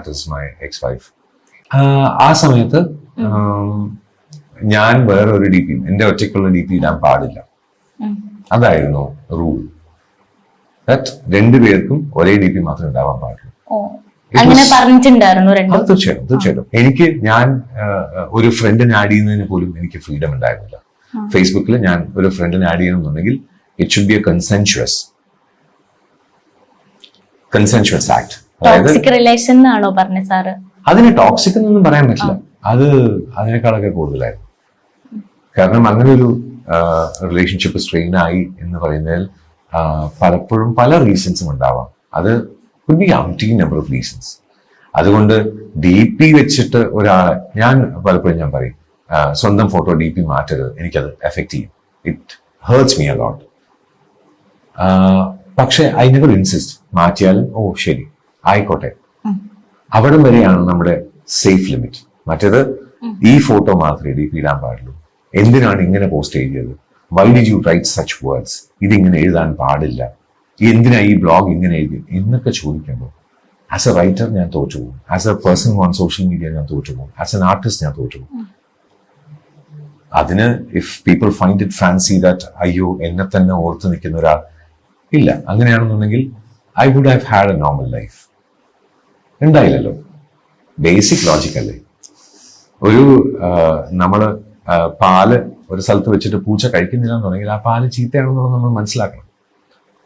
That is my X wife. ആ സമയത്ത് ഞാൻ വേറൊരു ഡി പി, എന്റെ ഒറ്റയ്ക്കുള്ള ഡി പി ഇടാൻ പാടില്ല. അതായിരുന്നു റൂൾ. ദാറ്റ് രണ്ടുപേർക്കും ഒരേ ഡി പി മാത്രമേ ഉണ്ടാവാൻ പാടുള്ളൂ. തീർച്ചയായിട്ടും. ഞാൻ ഒരു ഫ്രണ്ടിനെ ആഡ് ചെയ്യുന്നതിന് പോലും എനിക്ക് ഫ്രീഡം ഉണ്ടായിരുന്നില്ല. ഫേസ്ബുക്കിൽ ഞാൻ ഒരു ഫ്രണ്ടിനെ ആഡ് ചെയ്യണമെന്നുണ്ടെങ്കിൽ it should be a consensual act. അതിന് ടോക്സിക് എന്നൊന്നും പറയാൻ പറ്റില്ല. അത് അതിനേക്കാളൊക്കെ കൂടുതലായിരുന്നു. കാരണം അങ്ങനെ ഒരു റിലേഷൻഷിപ്പ് സ്ട്രെയിൻ ആയി എന്ന് പറയുന്നതിൽ പലപ്പോഴും പല റീസൺസും ഉണ്ടാവാം. അത് could be umpteen number of reasons. അതുകൊണ്ട് ഡി പി വെച്ചിട്ട് ഒരാളെ പലപ്പോഴും ഞാൻ പറയും, സ്വന്തം ഫോട്ടോ ഡി പി മാറ്റരുത്, എനിക്കത് എഫക്ട് ചെയ്യും, ഇറ്റ് ഹേർട്സ് മീ അലോട്ട്. പക്ഷെ ഐ നെവർ ഇൻസിസ്റ്റ്. മാറ്റിയാലും ശരി ആയിക്കോട്ടെ, അവിടം വരെയാണ് നമ്മുടെ സേഫ് ലിമിറ്റ്. മറ്റേത് ഈ ഫോട്ടോ മാത്രമേ ഡി പി ഇടാൻ പാടുള്ളൂ, എന്തിനാണ് ഇങ്ങനെ പോസ്റ്റ് ചെയ്തത്, why did you write such words, ഇതിങ്ങനെ എഴുതാൻ പാടില്ല, എന്തിനാ ഈ ബ്ലോഗ് ഇങ്ങനെ എഴുതി എന്നൊക്കെ ചോദിക്കുമ്പോൾ ആസ് എ റൈറ്റർ ഞാൻ തോറ്റുപോകും, as a person on social media ഞാൻ തോറ്റുപോകും, ആസ് എൻ ആർട്ടിസ്റ്റ് ഞാൻ തോറ്റുപോകും. അതിന് if people find it fancy that അയ്യോ എന്നെ തന്നെ ഓർത്ത് നിൽക്കുന്ന ഒരാൾ ഇല്ല, അങ്ങനെയാണെന്നുണ്ടെങ്കിൽ I would have had a normal life. ഉണ്ടായില്ലല്ലോ. ബേസിക് ലോജിക് അല്ലേ. ഒരു നമ്മള് പാല് ഒരു സ്ഥലത്ത് വെച്ചിട്ട് പൂച്ച കഴിക്കുന്നില്ല എന്നുണ്ടെങ്കിൽ ആ പാല് ചീത്തയാണെന്നുള്ളത് നമ്മൾ മനസ്സിലാക്കണം.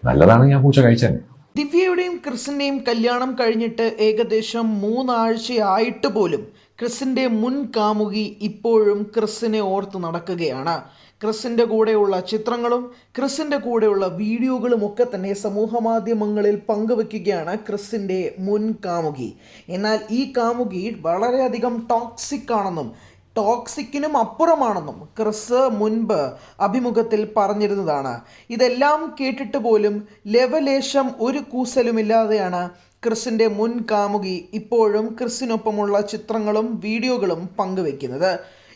നല്ലതാണ് ഞാൻ പൂച്ച കഴിച്ചത്. ദിവ്യയുടെയും ക്രിസിന്റെയും കല്യാണം കഴിഞ്ഞിട്ട് ഏകദേശം 3 ആഴ്ചയായിട്ട് പോലും ക്രിസിന്റെ മുൻ കാമുകി ഇപ്പോഴും ക്രിസിനെ ഓർത്ത് നടക്കുകയാണ്. ക്രിസിന്റെ കൂടെയുള്ള ചിത്രങ്ങളും ക്രിസിന്റെ കൂടെയുള്ള വീഡിയോകളും ഒക്കെ തന്നെ സമൂഹ മാധ്യമങ്ങളിൽ പങ്കുവെക്കുകയാണ് ക്രിസിന്റെ മുൻ കാമുകി. എന്നാൽ ഈ കാമുകി വളരെയധികം ടോക്സിക് ആണെന്നും ടോക്സിക്കിനും അപ്പുറമാണെന്നും ക്രിസ് മുൻപ് അഭിമുഖത്തിൽ പറഞ്ഞിരുന്നതാണ്. ഇതെല്ലാം കേട്ടിട്ട് പോലും ലവലേശം ഒരു കൂസലുമില്ലാതെയാണ് ക്രിസിന്റെ മുൻ കാമുകി ഇപ്പോഴും ക്രിസിനൊപ്പമുള്ള ചിത്രങ്ങളും വീഡിയോകളും പങ്കുവെക്കുന്നത്.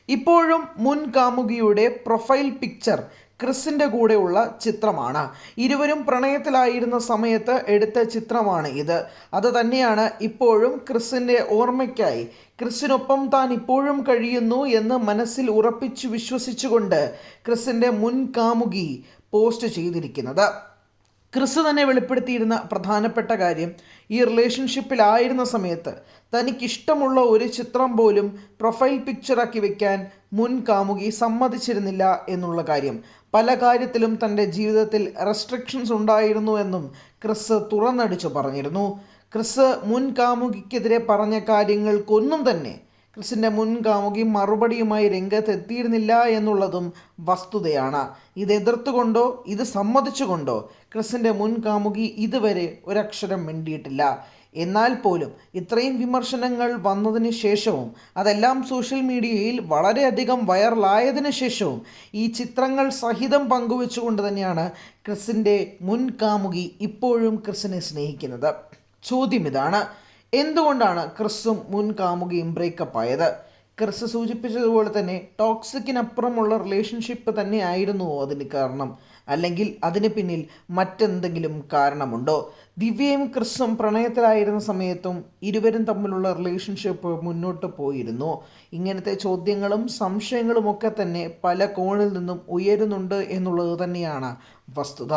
ഇപ്പോഴും മുൻ കാമുകിയുടെ പ്രൊഫൈൽ പിക്ചർ ക്രിസിന്റെ കൂടെയുള്ള ചിത്രമാണ്. ഇരുവരും പ്രണയത്തിലായിരുന്ന സമയത്ത് എടുത്ത ചിത്രമാണ് ഇത്. അത് തന്നെയാണ് ഇപ്പോഴും ക്രിസിന്റെ ഓർമ്മയ്ക്കായി, ക്രിസിനൊപ്പം താൻ ഇപ്പോഴും കഴിയുന്നു എന്ന് മനസ്സിൽ ഉറപ്പിച്ചു വിശ്വസിച്ചുകൊണ്ട് ക്രിസിന്റെ മുൻ കാമുകി പോസ്റ്റ് ചെയ്തിരിക്കുന്നത്. ക്രിസ് തന്നെ വെളിപ്പെടുത്തിയിരുന്ന പ്രധാനപ്പെട്ട കാര്യം, ഈ റിലേഷൻഷിപ്പിലായിരുന്ന സമയത്ത് തനിക്കിഷ്ടമുള്ള ഒരു ചിത്രം പോലും പ്രൊഫൈൽ പിക്ചറാക്കി വെക്കാൻ മുൻ കാമുകി സമ്മതിച്ചിരുന്നില്ല എന്നുള്ള കാര്യം. പല കാര്യത്തിലും തൻ്റെ ജീവിതത്തിൽ റെസ്ട്രിക്ഷൻസ് ഉണ്ടായിരുന്നു എന്നും ക്രിസ് തുറന്നടിച്ചു പറഞ്ഞിരുന്നു. ക്രിസ് മുൻ കാമുകിക്കെതിരെ പറഞ്ഞ കാര്യങ്ങൾക്കൊന്നും തന്നെ ക്രിസിൻ്റെ മുൻ കാമുകി മറുപടിയുമായി രംഗത്തെത്തിയിരുന്നില്ല എന്നുള്ളതും വസ്തുതയാണ്. ഇത് എതിർത്തുകൊണ്ടോ ഇത് സമ്മതിച്ചുകൊണ്ടോ ക്രിസിൻ്റെ മുൻ കാമുകി ഇതുവരെ ഒരക്ഷരം മിണ്ടിയിട്ടില്ല. എന്നാൽ പോലും ഇത്രയും വിമർശനങ്ങൾ വന്നതിന് ശേഷവും, അതെല്ലാം സോഷ്യൽ മീഡിയയിൽ വളരെയധികം വൈറലായതിനു ശേഷവും ഈ ചിത്രങ്ങൾ സഹിതം പങ്കുവെച്ചുകൊണ്ട് തന്നെയാണ് ക്രിസിൻ്റെ മുൻ കാമുകി ഇപ്പോഴും ക്രിസിനെ സ്നേഹിക്കുന്നത്. ചോദ്യം ഇതാണ്, എന്തുകൊണ്ടാണ് ക്രിസും മുൻ കാമുകിയും ബ്രേക്കപ്പ് ആയത്? ക്രിസ് സൂചിപ്പിച്ചതുപോലെ തന്നെ ടോക്സിക്കിനപ്പുറമുള്ള റിലേഷൻഷിപ്പ് തന്നെ ആയിരുന്നുവോ അതിന് കാരണം? അല്ലെങ്കിൽ അതിന് പിന്നിൽ മറ്റെന്തെങ്കിലും കാരണമുണ്ടോ? ദിവ്യയും ക്രിസും പ്രണയത്തിലായിരുന്ന സമയത്തും ഇരുവരും തമ്മിലുള്ള റിലേഷൻഷിപ്പ് മുന്നോട്ട് പോയിരുന്നു. ഇങ്ങനത്തെ ചോദ്യങ്ങളും സംശയങ്ങളും ഒക്കെ തന്നെ പല കോണിൽ നിന്നും ഉയരുന്നുണ്ട് എന്നുള്ളത് തന്നെയാണ് വസ്തുത.